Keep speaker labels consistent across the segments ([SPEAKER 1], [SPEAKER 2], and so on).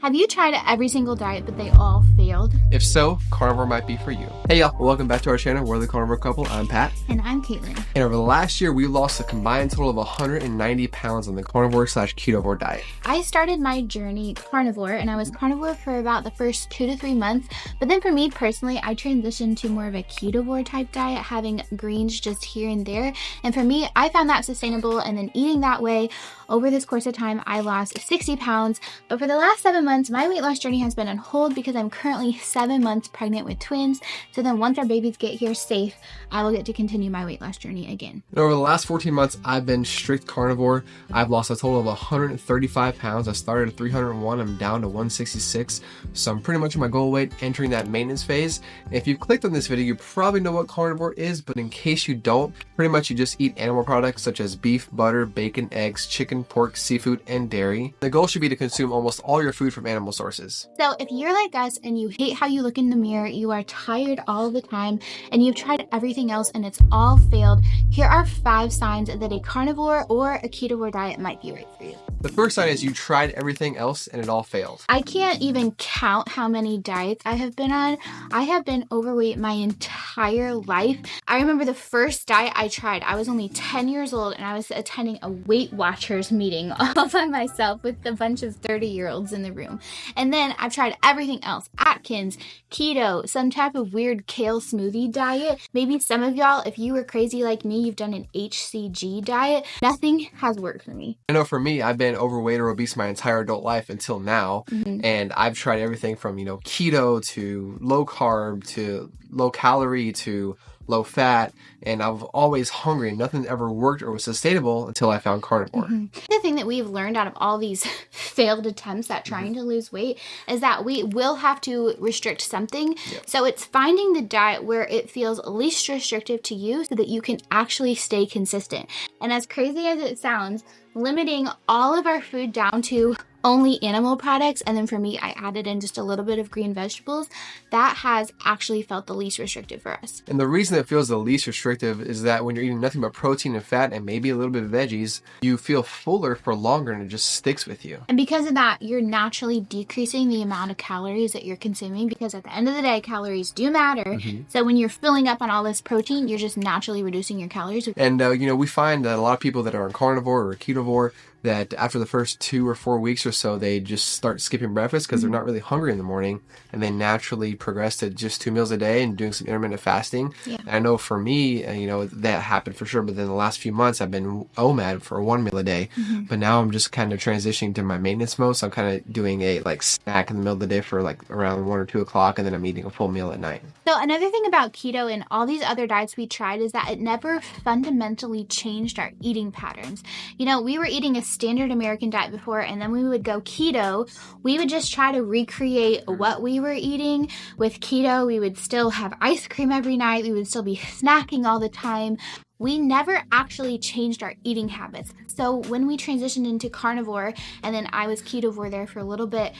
[SPEAKER 1] Have you tried every single diet, but they all failed?
[SPEAKER 2] If so, carnivore might be for you. Hey y'all, welcome back to our channel. We're the Carnivore Couple. I'm Pat.
[SPEAKER 1] And I'm Caitlin.
[SPEAKER 2] And over the last year, we lost a combined total of 190 pounds on the carnivore/ketovore diet.
[SPEAKER 1] I started my journey carnivore, and I was carnivore for about the first 2 to 3 months. But then for me personally, I transitioned to more of a ketovore type diet, having greens just here and there. And for me, I found that sustainable. And then eating that way, over this course of time, I lost 60 pounds. But for the last 7 months, my weight loss journey has been on hold because I'm currently 7 months pregnant with twins. So then once our babies get here safe, I will get to continue my weight loss journey again.
[SPEAKER 2] And over the last 14 months, I've been strict carnivore. I've lost a total of 135 pounds. I started at 301. I'm down to 166. So I'm pretty much in my goal weight, entering that maintenance phase. If you've clicked on this video, you probably know what carnivore is, but in case you don't, pretty much you just eat animal products such as beef, butter, bacon, eggs, chicken, pork, seafood, and dairy. The goal should be to consume almost all your food from animal sources.
[SPEAKER 1] So if you're like us and you hate how you look in the mirror, you are tired all the time, and you've tried everything else and it's all failed, here are 5 signs that a carnivore or a ketovore diet might be right for you.
[SPEAKER 2] The first sign is you tried everything else and it all failed.
[SPEAKER 1] I can't even count how many diets I have been on. I have been overweight my entire life. I remember the first diet I tried, I was only 10 years old and I was attending a Weight Watchers meeting all by myself with a bunch of 30-year-olds in the room. And then I've tried everything else, Atkins, keto, some type of weird kale smoothie diet. Maybe some of y'all, if you were crazy like me, you've done an HCG diet. Nothing has worked for me.
[SPEAKER 2] I know for me, I've been overweight or obese my entire adult life until now. And I've tried everything from, keto to low carb to low calorie to low fat, and I was always hungry and nothing ever worked or was sustainable until I found carnivore.
[SPEAKER 1] The thing that we've learned out of all these failed attempts at trying to lose weight is that we will have to restrict something. So it's finding the diet where it feels least restrictive to you so that you can actually stay consistent. And as crazy as it sounds, limiting all of our food down to only animal products, and then for me, I added in just a little bit of green vegetables, that has actually felt the least restrictive for us.
[SPEAKER 2] And the reason it feels the least restrictive is that when you're eating nothing but protein and fat and maybe a little bit of veggies, you feel fuller for longer and it just sticks with you.
[SPEAKER 1] And because of that, you're naturally decreasing the amount of calories that you're consuming, because at the end of the day, calories do matter. So when you're filling up on all this protein, you're just naturally reducing your calories.
[SPEAKER 2] And, we find that a lot of people that are on carnivore or ketovore, that after the first 2 or 4 weeks or so, they just start skipping breakfast because they're not really hungry in the morning, and they naturally progress to just 2 meals a day and doing some intermittent fasting. And I know for me, that happened for sure, but then the last few months I've been OMAD for 1 meal a day, but now I'm just kind of transitioning to my maintenance mode, so I'm kind of doing a snack in the middle of the day for around 1 or 2 o'clock, and then I'm eating a full meal at night.
[SPEAKER 1] So another thing about keto and all these other diets we tried is that it never fundamentally changed our eating patterns. We were eating a standard American diet before, and then we would go keto. We would just try to recreate what we were eating. With keto, we would still have ice cream every night. We would still be snacking all the time. We never actually changed our eating habits. So when we transitioned into carnivore, and then I was ketovore there for a little bit,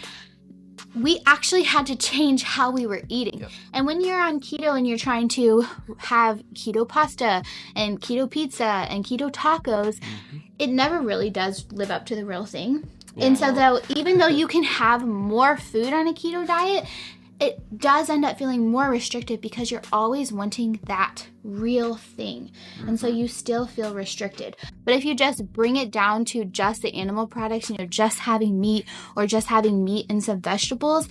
[SPEAKER 1] we actually had to change how we were eating. And when you're on keto and you're trying to have keto pasta and keto pizza and keto tacos, it never really does live up to the real thing. And so even though you can have more food on a keto diet, it does end up feeling more restrictive because you're always wanting that real thing. And so you still feel restricted. But if you just bring it down to just the animal products, just having meat or just having meat and some vegetables,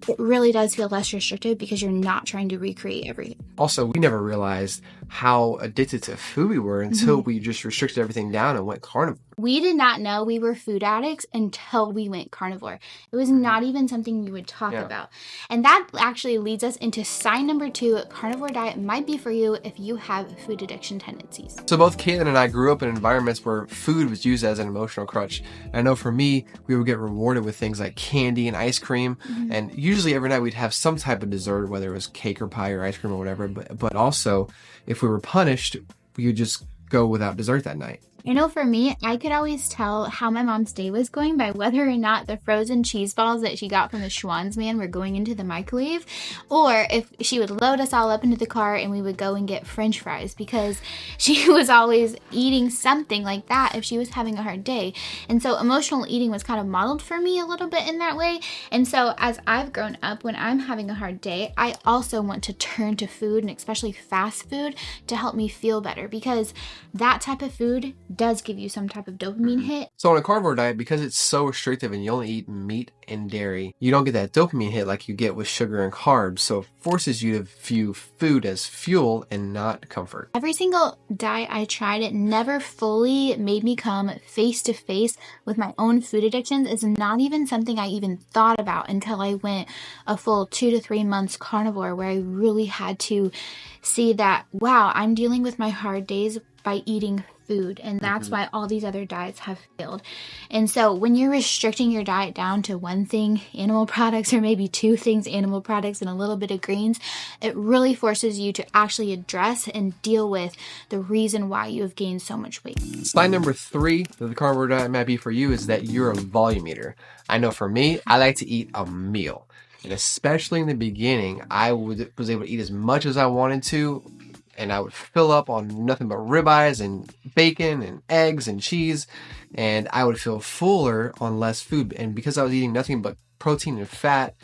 [SPEAKER 1] it really does feel less restrictive because you're not trying to recreate everything.
[SPEAKER 2] Also, we never realized how addicted to food we were until we just restricted everything down and went carnivore.
[SPEAKER 1] We did not know we were food addicts until we went carnivore. It was not even something you would talk about. And that actually leads us into sign number 2. Carnivore diet might be for you if you have food addiction tendencies.
[SPEAKER 2] So both Caitlin and I grew up in environments where food was used as an emotional crutch. And I know for me, we would get rewarded with things like candy and ice cream. And usually every night we'd have some type of dessert, whether it was cake or pie or ice cream or whatever. But also, if we were punished, we would just go without dessert that night.
[SPEAKER 1] I know for me, I could always tell how my mom's day was going by whether or not the frozen cheese balls that she got from the Schwann's man were going into the microwave, or if she would load us all up into the car and we would go and get French fries, because she was always eating something like that if she was having a hard day. And so emotional eating was kind of modeled for me a little bit in that way. And so as I've grown up, when I'm having a hard day, I also want to turn to food, and especially fast food, to help me feel better, because that type of food does give you some type of dopamine hit.
[SPEAKER 2] So on a carnivore diet, because it's so restrictive and you only eat meat and dairy, you don't get that dopamine hit like you get with sugar and carbs. So it forces you to view food as fuel and not comfort.
[SPEAKER 1] Every single diet I tried, it never fully made me come face to face with my own food addictions. It's not even something I even thought about until I went a full 2 to 3 months carnivore, where I really had to see that, wow, I'm dealing with my hard days by eating food, and that's why all these other diets have failed. And so when you're restricting your diet down to one thing, animal products, or maybe 2 things, animal products and a little bit of greens, it really forces you to actually address and deal with the reason why you have gained so much weight.
[SPEAKER 2] Slide number 3 that the carnivore diet might be for you is that you're a volume eater. I know for me, I like to eat a meal. And especially in the beginning, I was able to eat as much as I wanted to, and I would fill up on nothing but ribeyes and bacon and eggs and cheese, and I would feel fuller on less food. And because I was eating nothing but protein and fat,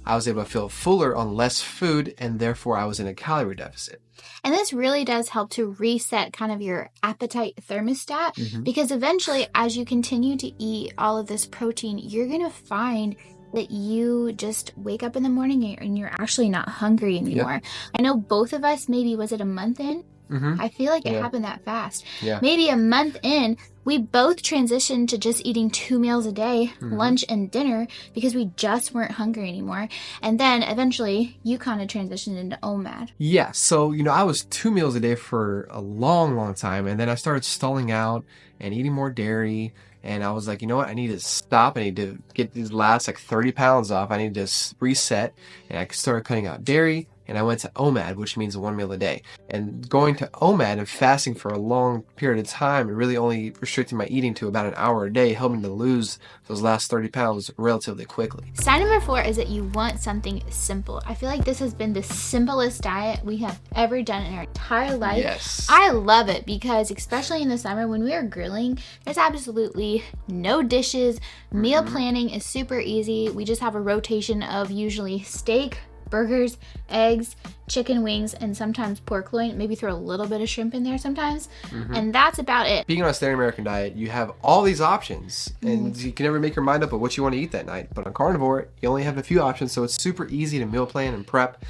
[SPEAKER 2] I was able to feel fuller on less food, and therefore I was in a calorie deficit.
[SPEAKER 1] And this really does help to reset kind of your appetite thermostat, because eventually, as you continue to eat all of this protein, you're going to find that you just wake up in the morning and you're actually not hungry anymore.
[SPEAKER 2] Yep.
[SPEAKER 1] I know both of us, maybe, was it a month in? I feel like it happened that fast. Maybe a month in, we both transitioned to just eating 2 meals a day, lunch and dinner, because we just weren't hungry anymore. And then eventually you kind of transitioned into OMAD.
[SPEAKER 2] Yeah, so, I was 2 meals a day for a long, long time, and then I started stalling out and eating more dairy. And I was like, you know what? I need to stop. I need to get these last 30 pounds off. I need to reset. And I started cutting out dairy. And I went to OMAD, which means 1 meal a day. And going to OMAD and fasting for a long period of time and really only restricting my eating to about an hour a day helped me to lose those last 30 pounds relatively quickly.
[SPEAKER 1] Sign number 4 is that you want something simple. I feel like this has been the simplest diet we have ever done in our entire life.
[SPEAKER 2] Yes.
[SPEAKER 1] I love it because, especially in the summer when we are grilling, there's absolutely no dishes. Meal planning is super easy. We just have a rotation of usually steak, burgers, eggs, chicken wings, and sometimes pork loin. Maybe throw a little bit of shrimp in there sometimes. And that's about it.
[SPEAKER 2] Being on a standard American diet, you have all these options, and you can never make your mind up of what you want to eat that night. But on carnivore, you only have a few options, so it's super easy to meal plan and prep.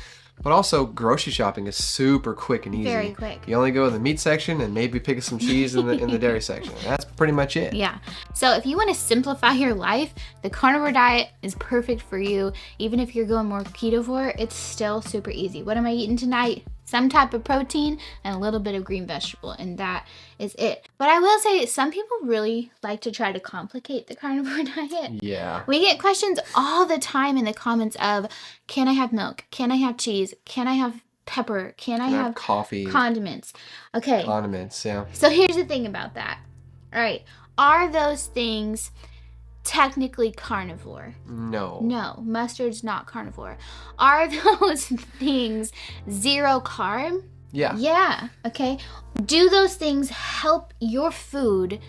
[SPEAKER 2] But also, grocery shopping is super quick and easy.
[SPEAKER 1] Very quick.
[SPEAKER 2] You only go to the meat section and maybe pick up some cheese in the dairy section. That's pretty much it.
[SPEAKER 1] Yeah. So if you want to simplify your life, the carnivore diet is perfect for you. Even if you're going more ketovore, it's still super easy. What am I eating tonight? Some type of protein and a little bit of green vegetable, and that is it. But I will say, some people really like to try to complicate the carnivore diet.
[SPEAKER 2] Yeah.
[SPEAKER 1] We get questions all the time in the comments of, can I have milk? Can I have cheese? Can I have pepper? Can I have
[SPEAKER 2] coffee?
[SPEAKER 1] Condiments. Okay.
[SPEAKER 2] Condiments, yeah.
[SPEAKER 1] So here's the thing about that. All right. Are those things technically carnivore? No, mustard's not carnivore. Are those things 0 carb? Yeah. Okay. Do those things help your food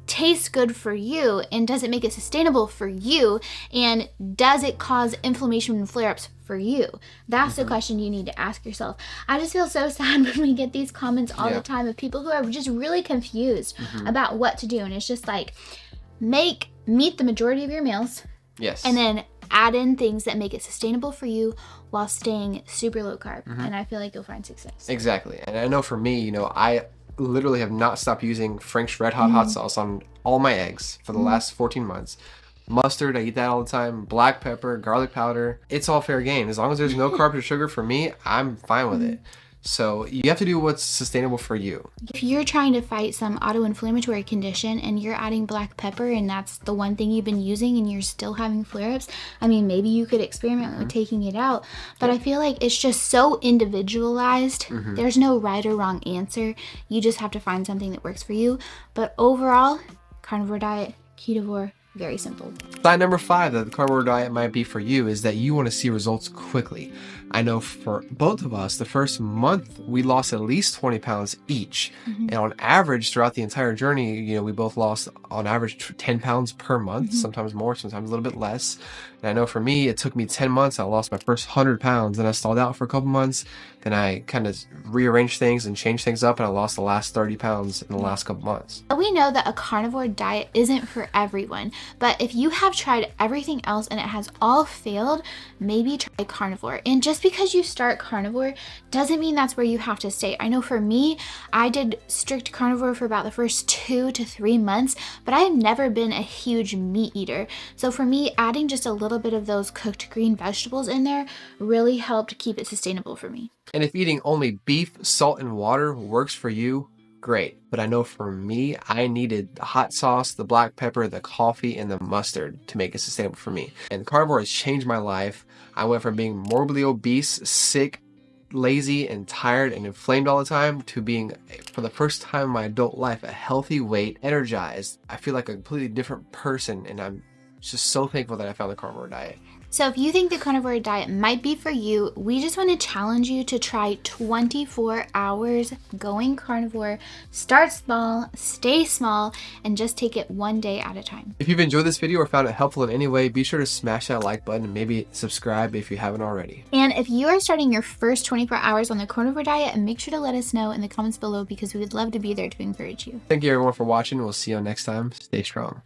[SPEAKER 1] taste good for you, and does it make it sustainable for you, and does it cause inflammation and flare-ups for you? That's the question you need to ask yourself. I just feel so sad when we get these comments all the time of people who are just really confused about what to do, and it's just like, meet the majority of your meals.
[SPEAKER 2] Yes.
[SPEAKER 1] And then add in things that make it sustainable for you while staying super low carb. And I feel like you'll find success.
[SPEAKER 2] Exactly. And I know for me, I literally have not stopped using Frank's Red Hot hot sauce on all my eggs for the last 14 months. Mustard, I eat that all the time. Black pepper, garlic powder. It's all fair game. As long as there's no carbs or sugar for me, I'm fine with it. So you have to do what's sustainable for you.
[SPEAKER 1] If you're trying to fight some auto-inflammatory condition and you're adding black pepper and that's the one thing you've been using and you're still having flare-ups, I mean, maybe you could experiment with taking it out. But I feel like it's just so individualized. There's no right or wrong answer. You just have to find something that works for you. But overall, carnivore diet, ketovore, very simple.
[SPEAKER 2] Sign number 5 that the carnivore diet might be for you is that you want to see results quickly. I know for both of us, the first month we lost at least 20 pounds each. And on average, throughout the entire journey, we both lost on average 10 pounds per month, sometimes more, sometimes a little bit less. And I know for me, it took me 10 months. I lost my first 100 pounds and I stalled out for a couple months. Then I kind of rearranged things and changed things up and I lost the last 30 pounds in the last couple months.
[SPEAKER 1] We know that a carnivore diet isn't for everyone, but if you have tried everything else and it has all failed, maybe try carnivore. And just because you start carnivore doesn't mean that's where you have to stay. I know for me, I did strict carnivore for about the first 2 to 3 months, but I've never been a huge meat eater. So for me, adding just a little bit of those cooked green vegetables in there really helped keep it sustainable for me.
[SPEAKER 2] And if eating only beef, salt, and water works for you, great. But I know for me, I needed the hot sauce, the black pepper, the coffee, and the mustard to make it sustainable for me. And carnivore has changed my life. I went from being morbidly obese, sick, lazy, and tired and inflamed all the time to being, for the first time in my adult life, a healthy weight, energized. I feel like a completely different person, and I'm just so thankful that I found the carnivore diet.
[SPEAKER 1] So if you think the carnivore diet might be for you, we just want to challenge you to try 24 hours going carnivore. Start small, stay small, and just take it one day at a time.
[SPEAKER 2] If you've enjoyed this video or found it helpful in any way, be sure to smash that like button and maybe subscribe if you haven't already.
[SPEAKER 1] And if you are starting your first 24 hours on the carnivore diet, make sure to let us know in the comments below because we would love to be there to encourage you.
[SPEAKER 2] Thank you everyone for watching. We'll see you next time. Stay strong.